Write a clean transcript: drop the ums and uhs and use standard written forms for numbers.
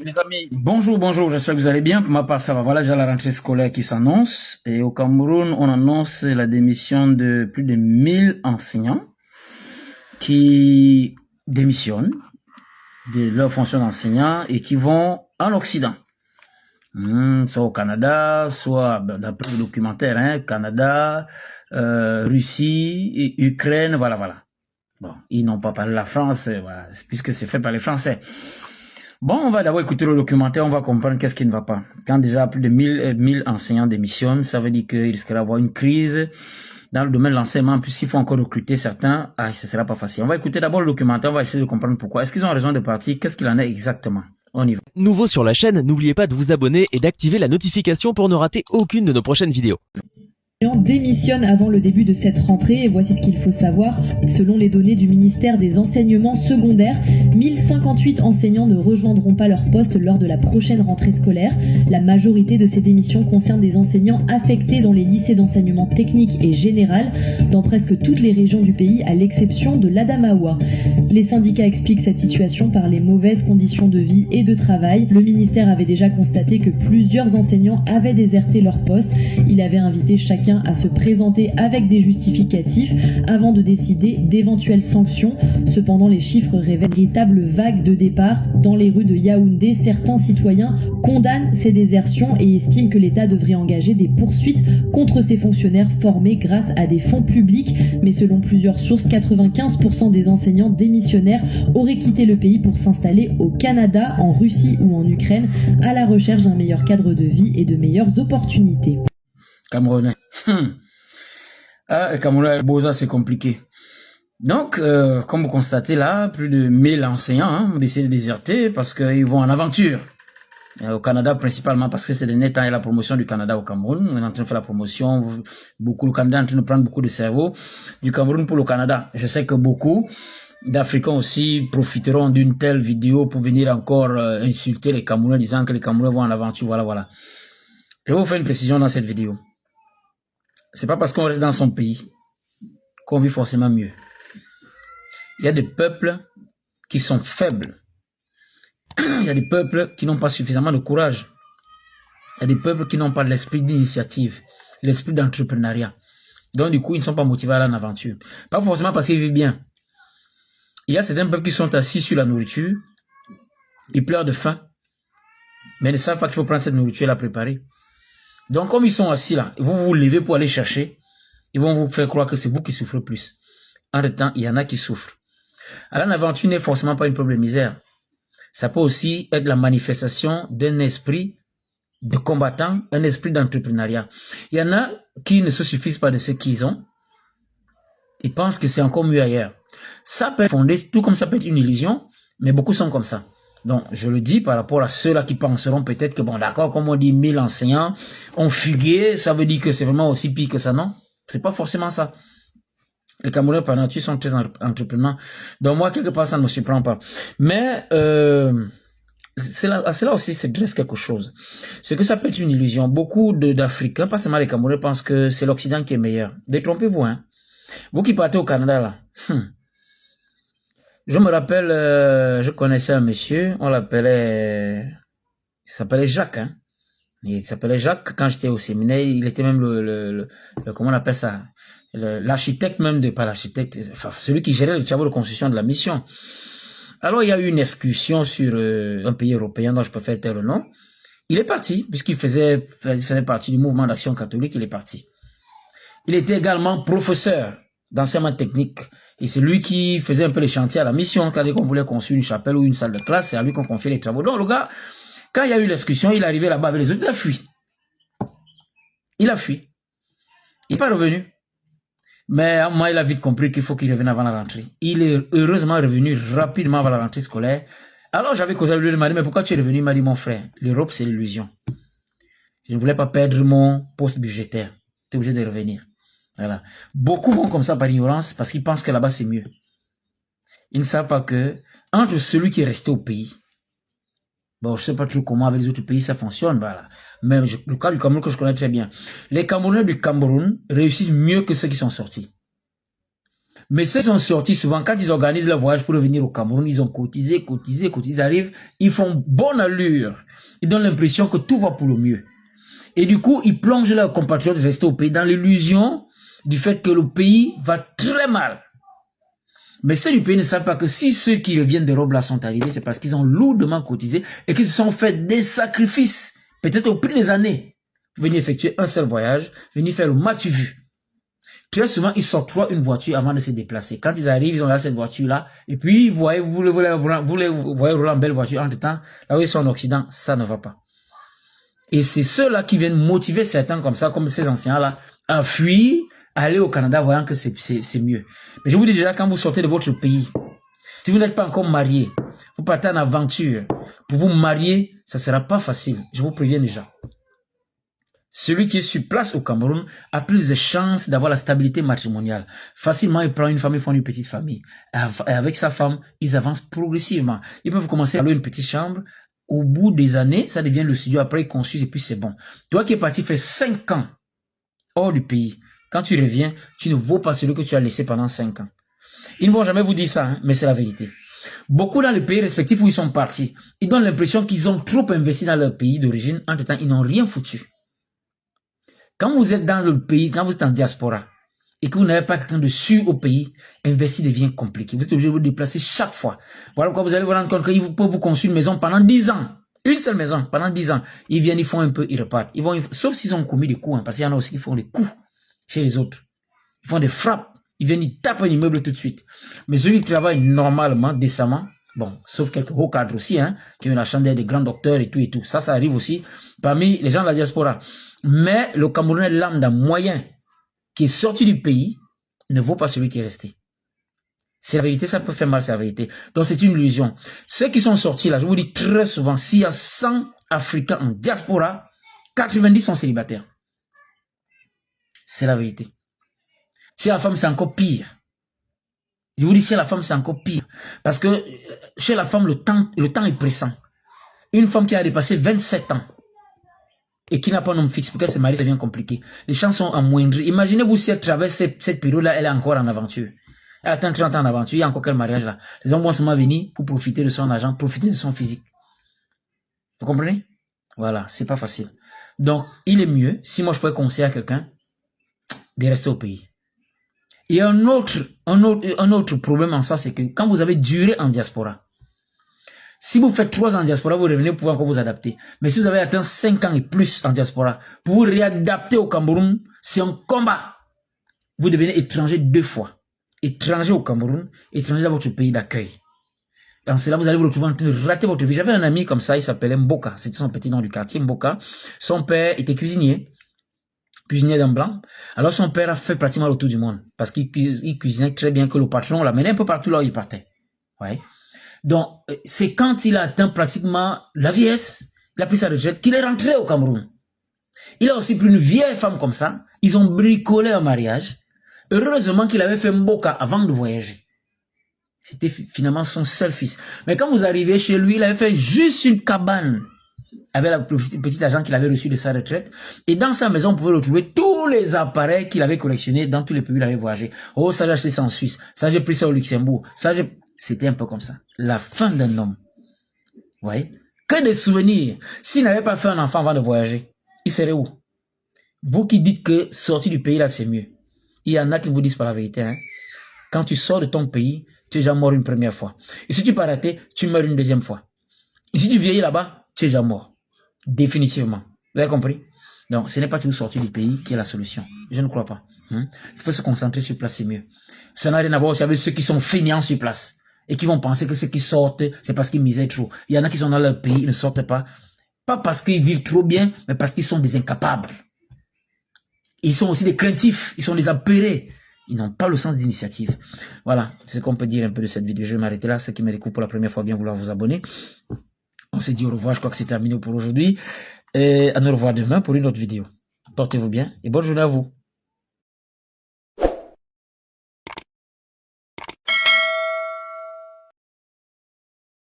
Les amis, bonjour, j'espère que vous allez bien. Pour ma part, ça va. Voilà, j'ai la rentrée scolaire qui s'annonce. Et au Cameroun, on annonce la démission de plus de 1000 enseignants qui démissionnent de leur fonction d'enseignant et qui vont en Occident. Soit au Canada, soit d'après le documentaire, Canada, Russie, et Ukraine, voilà. Bon, ils n'ont pas parlé la France, voilà, puisque c'est fait par les Français. Bon, on va d'abord écouter le documentaire, on va comprendre qu'est-ce qui ne va pas. Quand déjà plus de 1000 enseignants démissionnent, ça veut dire qu'il risquerait d'avoir une crise dans le domaine de l'enseignement. Puis s'il faut encore recruter certains, ce sera pas facile. On va écouter d'abord le documentaire, on va essayer de comprendre pourquoi. Est-ce qu'ils ont raison de partir? Qu'est-ce qu'il en est exactement? On y va. Nouveau sur la chaîne, n'oubliez pas de vous abonner et d'activer la notification pour ne rater aucune de nos prochaines vidéos. Démissionne avant le début de cette rentrée et voici ce qu'il faut savoir. Selon les données du ministère des enseignements secondaires, 1058 enseignants ne rejoindront pas leur poste lors de la prochaine rentrée scolaire. La majorité de ces démissions concernent des enseignants affectés dans les lycées d'enseignement technique et général dans presque toutes les régions du pays à l'exception de l'Adamaoua. Les syndicats expliquent cette situation par les mauvaises conditions de vie et de travail. Le ministère avait déjà constaté que plusieurs enseignants avaient déserté leur poste. Il avait invité chacun à se présenter avec des justificatifs avant de décider d'éventuelles sanctions. Cependant, les chiffres révèlent une véritable vague de départ. Dans les rues de Yaoundé, certains citoyens condamnent ces désertions et estiment que l'État devrait engager des poursuites contre ces fonctionnaires formés grâce à des fonds publics. Mais selon plusieurs sources, 95% des enseignants démissionnaires auraient quitté le pays pour s'installer au Canada, en Russie ou en Ukraine, à la recherche d'un meilleur cadre de vie et de meilleures opportunités. Camerounais. Camerounais, Boza, c'est compliqué. Donc, comme vous constatez là, plus de 1000 enseignants ont décidé de déserter parce qu'ils vont en aventure. Au Canada principalement parce que c'est le net et la promotion du Canada au Cameroun. On est en train de faire la promotion. Le Canada est en train de prendre beaucoup de cerveau du Cameroun pour le Canada. Je sais que beaucoup d'Africains aussi profiteront d'une telle vidéo pour venir encore insulter les Camerounais disant que les Camerounais vont en aventure. Voilà. Je vais vous faire une précision dans cette vidéo. C'est pas parce qu'on reste dans son pays qu'on vit forcément mieux. Il y a des peuples qui sont faibles. Il y a des peuples qui n'ont pas suffisamment de courage. Il y a des peuples qui n'ont pas l'esprit d'initiative, l'esprit d'entrepreneuriat. Donc du coup, ils ne sont pas motivés à aller en aventure. Pas forcément parce qu'ils vivent bien. Il y a certains peuples qui sont assis sur la nourriture, ils pleurent de faim, mais ils ne savent pas qu'il faut prendre cette nourriture et la préparer. Donc, comme ils sont assis là, vous vous levez pour aller chercher, ils vont vous faire croire que c'est vous qui souffrez plus. En temps, il y en a qui souffrent. Alors, l'aventure n'est forcément pas une problème misère. Ça peut aussi être la manifestation d'un esprit de combattant, un esprit d'entrepreneuriat. Il y en a qui ne se suffisent pas de ce qu'ils ont. Ils pensent que c'est encore mieux ailleurs. Ça peut être fondé, tout comme ça peut être une illusion, mais beaucoup sont comme ça. Donc, je le dis par rapport à ceux-là qui penseront peut-être que, bon, d'accord, comme on dit, 1000 enseignants ont fugué, ça veut dire que c'est vraiment aussi pire que ça, non? C'est pas forcément ça. Les Camerounais, par nature, sont très entreprenants. Donc, moi, quelque part, ça ne me surprend pas. Mais, c'est là aussi, c'est dresse quelque chose. C'est que ça peut être une illusion. Beaucoup d'Africains, pas seulement les Camerounais, pensent que c'est l'Occident qui est meilleur. Détrompez-vous, Vous qui partez au Canada, là, je me rappelle, je connaissais un monsieur, il s'appelait Jacques, Il s'appelait Jacques quand j'étais au séminaire, il était même comment on appelle ça, l'architecte même pas l'architecte, enfin, celui qui gérait les travaux de construction de la mission. Alors, il y a eu une excursion sur un pays européen dont je peux faire taire le nom. Il est parti, puisqu'il faisait partie du mouvement d'action catholique, il est parti. Il était également professeur d'enseignement technique. Et c'est lui qui faisait un peu les chantiers à la mission. Quand on voulait construire une chapelle ou une salle de classe, c'est à lui qu'on confiait les travaux. Donc le gars, quand il y a eu l'excursion, il est arrivé là-bas avec les autres, il a fui. Il n'est pas revenu. Mais à moi, il a vite compris qu'il faut qu'il revienne avant la rentrée. Il est heureusement revenu rapidement avant la rentrée scolaire. Alors j'avais causé avec lui, il m'a dit, mais pourquoi tu es revenu? Il m'a dit, mon frère, l'Europe c'est l'illusion. Je ne voulais pas perdre mon poste budgétaire. Tu es obligé de revenir. Voilà. Beaucoup vont comme ça par ignorance parce qu'ils pensent que là-bas c'est mieux. Ils ne savent pas que entre celui qui est resté au pays, bon, je ne sais pas toujours comment avec les autres pays ça fonctionne, voilà. Mais le cas du Cameroun que je connais très bien. Les Camerounais du Cameroun réussissent mieux que ceux qui sont sortis. Mais ceux qui sont sortis souvent, quand ils organisent leur voyage pour revenir au Cameroun, ils ont cotisé, ils arrivent, ils font bonne allure. Ils donnent l'impression que tout va pour le mieux. Et du coup, ils plongent leurs compatriotes restés au pays dans l'illusion du fait que le pays va très mal. Mais ceux du pays ne savent pas que si ceux qui reviennent d'Europe là sont arrivés, c'est parce qu'ils ont lourdement cotisé et qu'ils se sont fait des sacrifices, peut-être au prix des années, pour venir effectuer un seul voyage, venir faire le match vu. Très souvent, ils s'octroient une voiture avant de se déplacer. Quand ils arrivent, ils ont là cette voiture-là, et puis vous voyez rouler en belle voiture. Entre-temps, là où ils sont en Occident, ça ne va pas. Et c'est ceux-là qui viennent motiver certains comme ça, comme ces anciens-là, à fuir, à aller au Canada, voyant que c'est mieux. Mais je vous dis déjà, quand vous sortez de votre pays, si vous n'êtes pas encore marié, vous partez en aventure, pour vous marier, ça ne sera pas facile. Je vous préviens déjà. Celui qui est sur place au Cameroun a plus de chances d'avoir la stabilité matrimoniale. Facilement, il prend une femme, ils font une petite famille. Et avec sa femme, ils avancent progressivement. Ils peuvent commencer à louer une petite chambre. Au bout des années, ça devient le studio. Après, ils construisent et puis c'est bon. Toi qui es parti faire 5 ans hors du pays, quand tu reviens, tu ne vaux pas celui que tu as laissé pendant 5 ans. Ils ne vont jamais vous dire ça, hein, mais c'est la vérité. Beaucoup dans les pays respectifs où ils sont partis, ils donnent l'impression qu'ils ont trop investi dans leur pays d'origine. Entre-temps, ils n'ont rien foutu. Quand vous êtes dans le pays, quand vous êtes en diaspora, et que vous n'avez pas quelqu'un de sûr au pays, investir devient compliqué. Vous êtes obligé de vous déplacer chaque fois. Voilà pourquoi vous allez vous rendre compte qu'ils peuvent vous construire une maison pendant 10 ans. Une seule maison, pendant 10 ans. Ils viennent, ils font un peu, ils repartent. Sauf s'ils ont commis des coups, hein, parce qu'il y en a aussi qui font des coups chez les autres. Ils font des frappes. Ils viennent, ils tapent un immeuble tout de suite. Mais ceux qui travaillent normalement, décemment, bon, sauf quelques hauts cadres aussi, hein, qui ont la chandelle des grands docteurs et tout. Ça arrive aussi parmi les gens de la diaspora. Mais le Camerounais lambda moyen qui est sorti du pays ne vaut pas celui qui est resté. C'est la vérité, ça peut faire mal, c'est la vérité. Donc c'est une illusion. Ceux qui sont sortis là, je vous dis très souvent, s'il y a 100 Africains en diaspora, 90 sont célibataires. C'est la vérité. Chez la femme, c'est encore pire. Je vous dis, chez la femme, c'est encore pire. Parce que chez la femme, le temps est pressant. Une femme qui a dépassé 27 ans et qui n'a pas un homme fixe, pour qu'elle se marie, c'est bien compliqué. Les chances sont amoindries. Imaginez-vous si elle traverse cette période-là, elle est encore en aventure. Elle atteint 30 ans en aventure, il y a encore quel mariage là? Les hommes vont seulement venir pour profiter de son argent, profiter de son physique. Vous comprenez? Voilà, c'est pas facile. Donc, il est mieux, si moi je pourrais conseiller à quelqu'un, de rester au pays. Et un autre problème en ça, c'est que quand vous avez duré en diaspora, si vous faites 3 ans en diaspora, vous revenez pour encore vous adapter. Mais si vous avez atteint 5 ans et plus en diaspora, pour vous réadapter au Cameroun, c'est un combat. Vous devenez étranger 2 fois. Étranger au Cameroun, étranger dans votre pays d'accueil. Dans cela, vous allez vous retrouver en train de rater votre vie. J'avais un ami comme ça, il s'appelait Mboka. C'était son petit nom du quartier, Mboka. Son père était cuisinier d'un blanc. Alors son père a fait pratiquement le tour du monde. Parce qu'il cuisinait très bien, que le patron l'amenait un peu partout là où il partait. Ouais. Donc, c'est quand il a atteint pratiquement la vieillesse, il a pris sa retraite, qu'il est rentré au Cameroun. Il a aussi pris une vieille femme comme ça. Ils ont bricolé un mariage. Heureusement qu'il avait fait Mboka avant de voyager. C'était finalement son seul fils. Mais quand vous arrivez chez lui, il avait fait juste une cabane avec le petit argent qu'il avait reçu de sa retraite. Et dans sa maison, on pouvait retrouver tous les appareils qu'il avait collectionnés dans tous les pays où il avait voyagé. Oh, ça j'ai acheté ça en Suisse. Ça j'ai pris ça au Luxembourg. C'était un peu comme ça. La fin d'un homme. Vous voyez? Que des souvenirs. S'il n'avait pas fait un enfant avant de voyager, il serait où? Vous qui dites que sortir du pays là c'est mieux. Il y en a qui vous disent pas la vérité. Hein? Quand tu sors de ton pays, tu es déjà mort une première fois. Et si tu peux rater, tu meurs une deuxième fois. Et si tu vieillis là-bas, tu es déjà mort. Définitivement. Vous avez compris? Donc, ce n'est pas toujours sortir du pays qui est la solution. Je ne crois pas. Il faut se concentrer sur place, c'est mieux. Ça n'a rien à voir aussi avec ceux qui sont fainéants sur place et qui vont penser que ceux qui sortent, c'est parce qu'ils misaient trop. Il y en a qui sont dans leur pays, ils ne sortent pas. Pas parce qu'ils vivent trop bien, mais parce qu'ils sont des incapables. Ils sont aussi des craintifs, ils sont des apeurés. Ils n'ont pas le sens d'initiative. Voilà, c'est ce qu'on peut dire un peu de cette vidéo. Je vais m'arrêter là. Ceux qui me découvrent pour la première fois, bien vouloir vous abonner. On s'est dit au revoir, je crois que c'est terminé pour aujourd'hui. Et à nous revoir demain pour une autre vidéo. Portez-vous bien et bonne journée à vous.